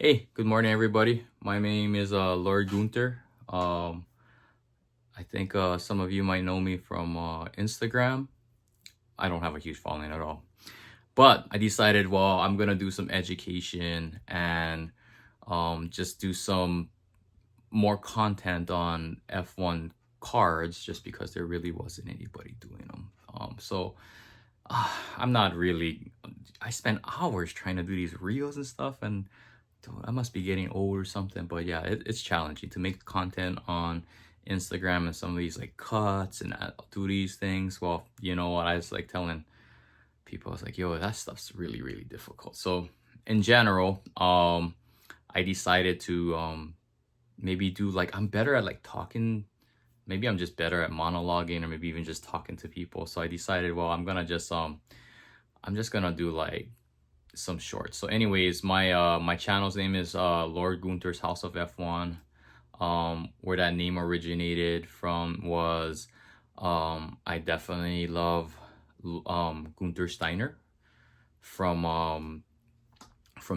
Hey, good morning, everybody. My name is Lord Guenther. I think some of you might know me from Instagram. I don't have a huge following at all, but I decided, well, I'm gonna do some education and just do some more content on F1 cards, just because there really wasn't anybody doing them. I'm not really. I spent hours trying to do these reels and stuff, and dude, I must be getting old or something. But yeah, it's challenging to make content on Instagram and some of these like cuts and do these things. Well, you know what? I was like telling people, I was like, yo, that stuff's really, really difficult. So in general, I decided to maybe do like I'm better at like talking. Maybe I'm just better at monologuing or maybe even just talking to people. So I decided, well, I'm just gonna do like some shorts. So anyways, my channel's name is Lord Guenther's House of F1. Where that name originated from was I definitely love Guenther Steiner from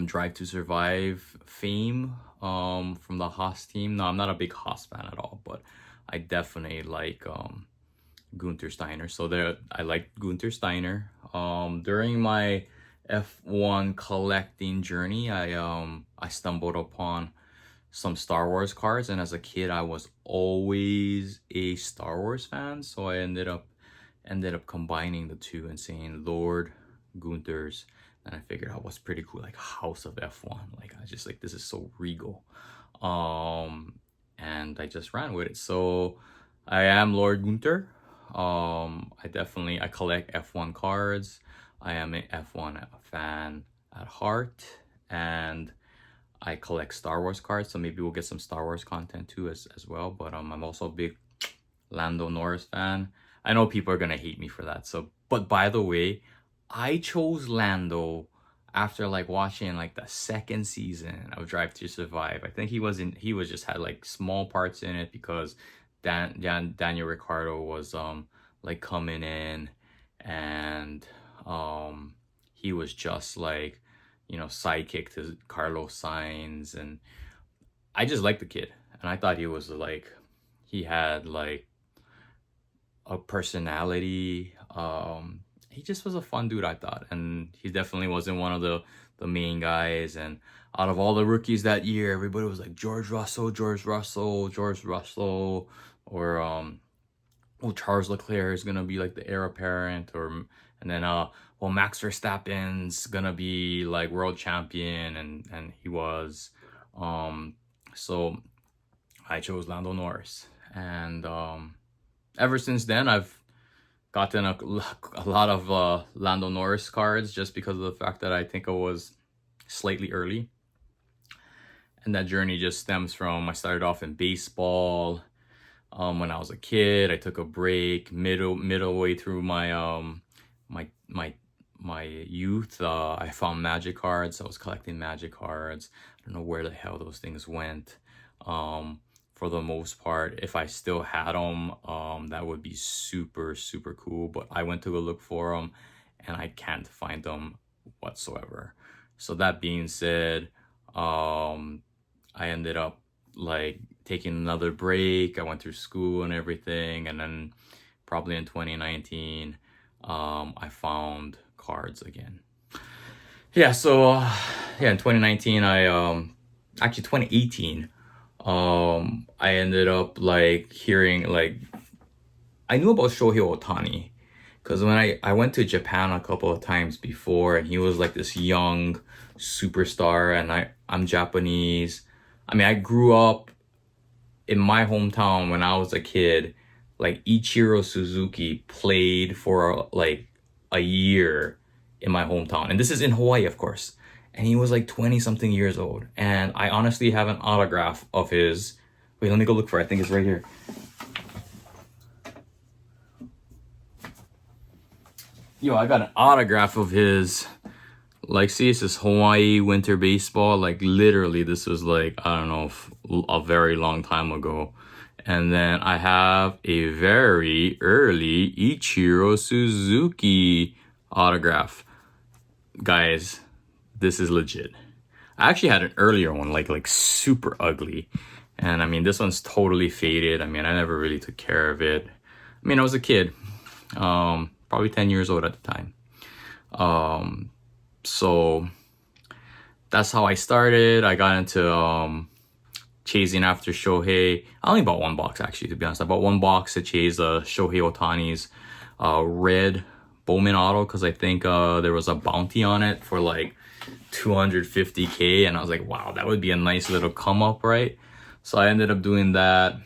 Drive to Survive fame, from the Haas team. No, I'm not a big Haas fan at all, but I definitely like Guenther Steiner. So there, I like Guenther Steiner. During my F1 collecting journey, I stumbled upon some Star Wars cards, and as a kid, I was always a Star Wars fan. So I ended up combining the two and saying Lord Guenther's. And I figured out what's pretty cool, like House of F1. Like I just like this is so regal. And I just ran with it. So I am Lord Guenther. I collect F1 cards. I am an F1 fan at heart, and I collect Star Wars cards. So maybe we'll get some Star Wars content too as well. But I'm also a big Lando Norris fan. I know people are gonna hate me for that. So, but by the way, I chose Lando after like watching like the second season of Drive to Survive. I think he was just had like small parts in it because Daniel Ricciardo was like coming in, and he was just like, sidekick to Carlos Sainz. And I just liked the kid, and I thought he had like a personality. He just was a fun dude, I thought, and he definitely wasn't one of the main guys. And out of all the rookies that year, everybody was like George Russell, George Russell, George Russell, or well, Charles Leclerc is gonna be like the heir apparent, or and then well, Max Verstappen's gonna be like world champion, and he was. So I chose Lando Norris, and ever since then I've gotten a lot of Lando Norris cards, just because of the fact that I think I was slightly early. And that journey just stems from I started off in baseball. When I was a kid, I took a break middle way through my my my youth. I found Magic cards. I was collecting Magic cards. I don't know where the hell those things went. For the most part, if I still had them, that would be super super cool. But I went to go look for them, and I can't find them whatsoever. So that being said, I ended up like taking another break. I went through school and everything, and then probably in 2019, I found cards again. Yeah, so yeah, in 2019, actually 2018, I ended up like hearing like I knew about Shohei Ohtani because when I went to Japan a couple of times before, and he was like this young superstar, and I'm Japanese. I mean, I grew up in my hometown when I was a kid. Like Ichiro Suzuki played for like a year in my hometown, and this is in Hawaii, of course. And he was like 20 something years old, and I honestly have an autograph of his. Wait, let me go look for it. I think it's right here. Yo, I got an autograph of his. Like, see, this is Hawaii winter baseball. Like, literally, this was like, I don't know, a very long time ago. And then I have a very early Ichiro Suzuki autograph. Guys, this is legit. I actually had an earlier one, like super ugly. And I mean, this one's totally faded. I mean, I never really took care of it. I mean, I was a kid, probably 10 years old at the time. So that's how I started. I got into chasing after Shohei. I only bought one box, actually, to be honest. I bought one box to chase Shohei Ohtani's red Bowman auto, because I think there was a bounty on it for like 250K, and I was like, wow, that would be a nice little come up, right? So I ended up doing that.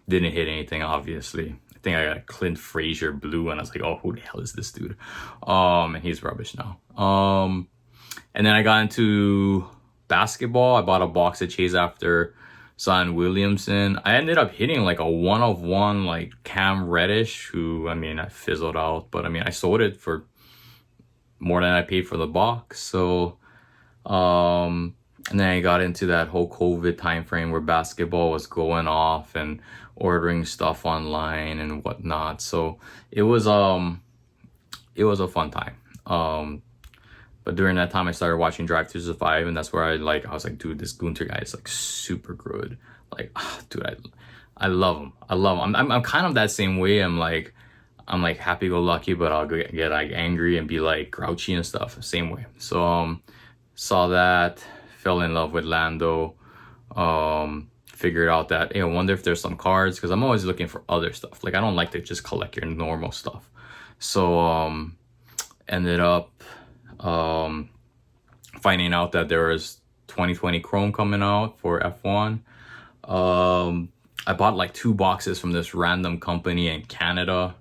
Didn't hit anything, obviously. I think I got Clint Frazier blue, and I was like, oh, who the hell is this dude? And he's rubbish now. And then I got into basketball. I bought a box to chase after Zion Williamson. I ended up hitting like a 1-of-1 like Cam Reddish, who, I mean, I fizzled out, but I mean, I sold it for more than I paid for the box. So and then I got into that whole COVID time frame where basketball was going off and ordering stuff online and whatnot. So it was a fun time. But during that time, I started watching Drive to Survive, and that's where I was like, dude, this Guenther guy is like super good. Like, dude, I love him. I love him. I'm kind of that same way. I'm like happy go lucky, but I'll get like angry and be like grouchy and stuff. Same way. So saw that, fell in love with Lando. Figured out that, I wonder if there's some cards, because I'm always looking for other stuff. Like, I don't like to just collect your normal stuff. So ended up finding out that there was 2020 Chrome coming out for F1. I bought like 2 boxes from this random company in Canada.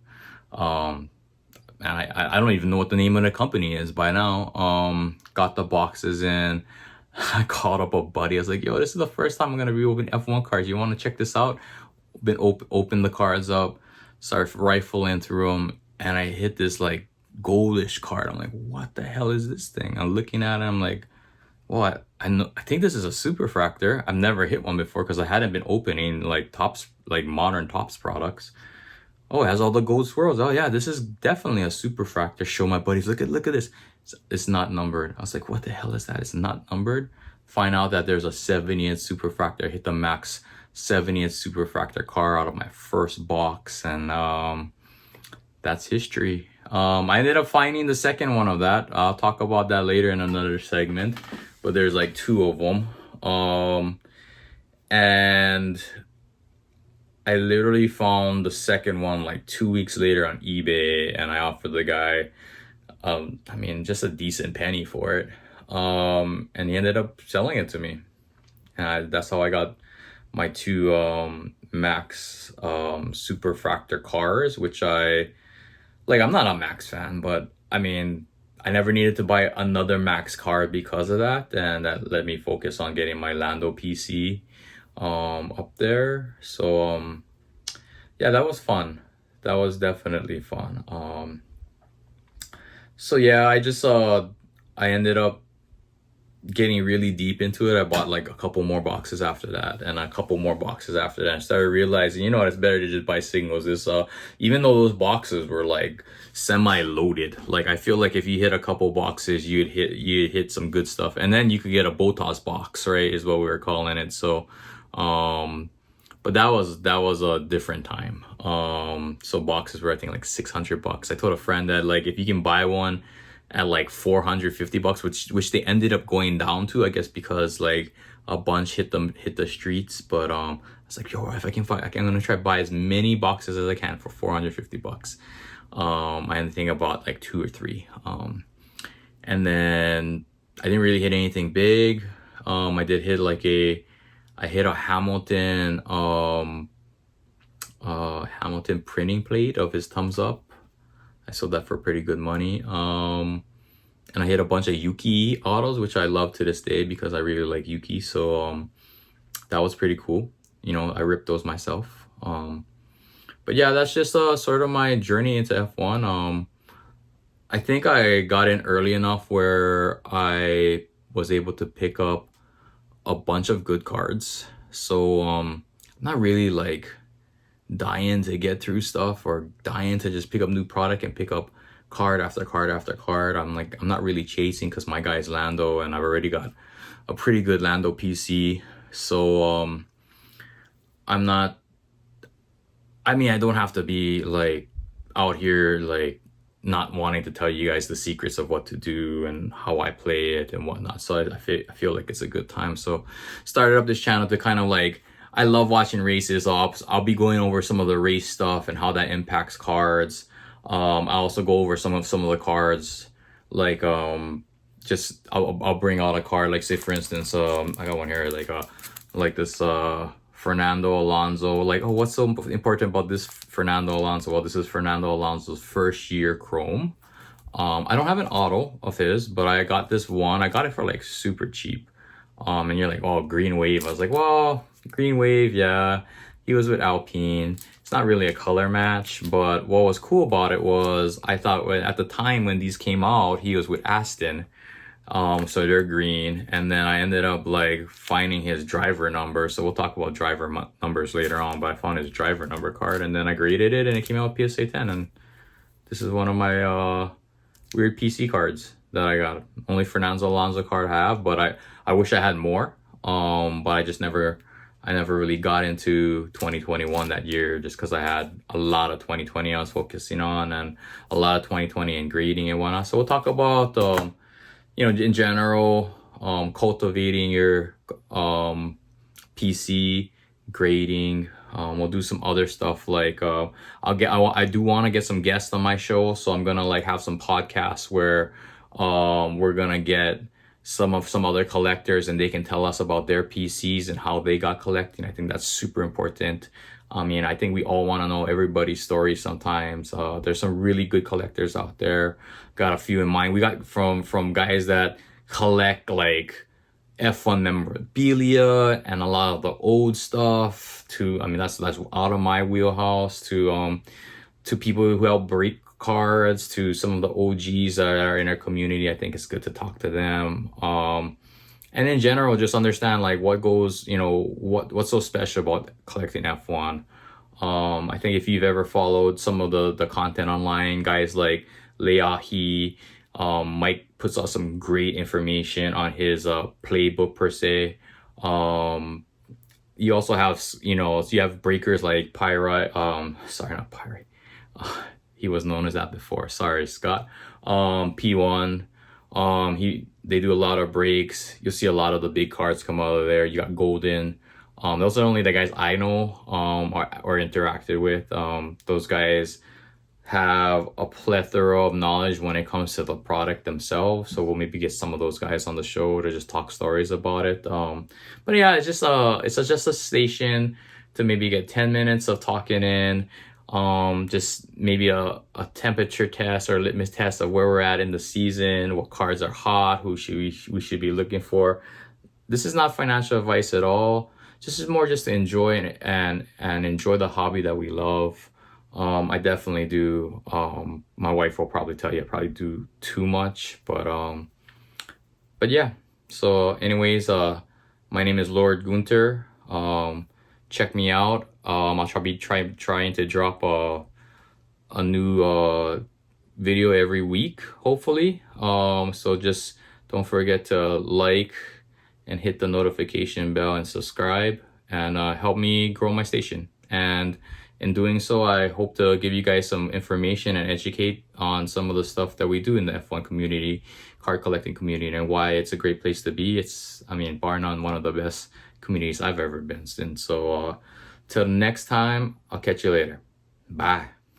And I don't even know what the name of the company is by now. Got the boxes in. I called up a buddy. I was like, yo, this is the first time I'm going to be opening F1 cards. You want to check this out? Open the cards up, start rifling through them, and I hit this like goldish card. I'm like, what the hell is this thing? I'm looking at it. I'm like, well, I think this is a superfractor. I've never hit one before because I hadn't been opening like modern Topps products. Oh, it has all the gold swirls. Oh yeah, this is definitely a superfractor. Show my buddies, look at this. It's not numbered. I was like, what the hell is that? It's not numbered. Find out that there's a 70th superfractor. I hit the max 70th superfractor card out of my first box, and that's history. I ended up finding the second one of that. I'll talk about that later in another segment, but there's like 2 of them. And I literally found the second one like 2 weeks later on eBay, and I offered the guy, I mean, just a decent penny for it. And he ended up selling it to me. And that's how I got my 2 Max Superfractor cars, which I'm not a Max fan, but I mean, I never needed to buy another Max card because of that, and that let me focus on getting my Lando PC up there. So yeah, that was fun. That was definitely fun. So yeah, I ended up getting really deep into it. I bought like a couple more boxes after that, and a couple more boxes after that. I started realizing, you know what, it's better to just buy singles. Even though those boxes were like semi-loaded, like I feel like if you hit a couple boxes, you'd hit some good stuff, and then you could get a Botas box, right? Is what we were calling it. So, but that was a different time. So boxes were, I think, like $600. I told a friend that like if you can buy one at like $450, which they ended up going down to, I guess, because like a bunch hit the streets. But I was like, yo, if I can find, I'm gonna try to buy as many boxes as I can for $450. I ended up thinking about like 2 or 3. And then I didn't really hit anything big. I did hit I hit a Hamilton Hamilton printing plate of his thumbs up. I sold that for pretty good money. And I hit a bunch of Yuki autos, which I love to this day because I really like Yuki. So that was pretty cool. You know, I ripped those myself. But yeah, that's just sort of my journey into F1. I think I got in early enough where I was able to pick up a bunch of good cards. So I'm not really like dying to get through stuff or dying to just pick up new product and pick up card after card after card. I'm not really chasing because my guy is Lando, and I've already got a pretty good Lando PC. So I'm not, I mean, I don't have to be like out here like not wanting to tell you guys the secrets of what to do and how I play it and whatnot. So I feel like it's a good time. So started up this channel to kind of like, I love watching races. I'll be going over some of the race stuff and how that impacts cards. I also go over some of the cards, like just I'll bring out a card, like say for instance, I got one here, like this Fernando Alonso. Like, oh, what's so important about this Fernando Alonso? Well, this is Fernando Alonso's first year Chrome. I don't have an auto of his, but I got this one. I got it for like super cheap. And you're like, oh, Green Wave. I was like, well, Green Wave, yeah. He was with Alpine. It's not really a color match, but what was cool about it was I thought at the time when these came out, he was with Aston. So they're green, and then I ended up like finding his driver number. So we'll talk about driver numbers later on, but I found his driver number card, and then I graded it, and it came out PSA 10. And this is one of my weird PC cards that I got. Only Fernando Alonso card I have, but I wish I had more. But I never really got into 2021 that year, just because I had a lot of 2020 I was focusing on, and a lot of 2020 in grading and whatnot. So we'll talk about you know, in general, cultivating your PC, grading. We'll do some other stuff like I do want to get some guests on my show, so I'm gonna like have some podcasts where we're gonna get some other collectors, and they can tell us about their PCs and how they got collecting. I think that's super important. I mean, I think we all want to know everybody's story sometimes. There's some really good collectors out there. Got a few in mind. We got from guys that collect like F1 memorabilia and a lot of the old stuff to, I mean, that's out of my wheelhouse, to people who help break cards, to some of the OGs that are in our community. I think it's good to talk to them. And in general, just understand like what goes, you know, what's so special about collecting F1. I think if you've ever followed some of the content online, guys like Leahi, Mike puts out some great information on his playbook per se. You also have, you know, so you have breakers like Pyrite, sorry, not Pyrite. He was known as that before. Sorry, Scott. P1. They do a lot of breaks. You'll see a lot of the big cards come out of there. You got Golden. Those are only the guys I know or interacted with. Those guys have a plethora of knowledge when it comes to the product themselves. So we'll maybe get some of those guys on the show to just talk stories about it. But yeah, it's just a station to maybe get 10 minutes of talking in. Just maybe a temperature test or litmus test of where we're at in the season, what cards are hot, who we should be looking for. This is not financial advice at all. This is more just to enjoy and enjoy the hobby that we love. I definitely do. My wife will probably tell you I probably do too much, but yeah. So anyways, my name is Lord Guenther. Check me out. I'll be trying to drop a new video every week, hopefully. So just don't forget to like and hit the notification bell and subscribe, and help me grow my station. And in doing so, I hope to give you guys some information and educate on some of the stuff that we do in the F1 community, card collecting community, and why it's a great place to be. It's, I mean, bar none, one of the best communities I've ever been in. So till next time, I'll catch you later. Bye.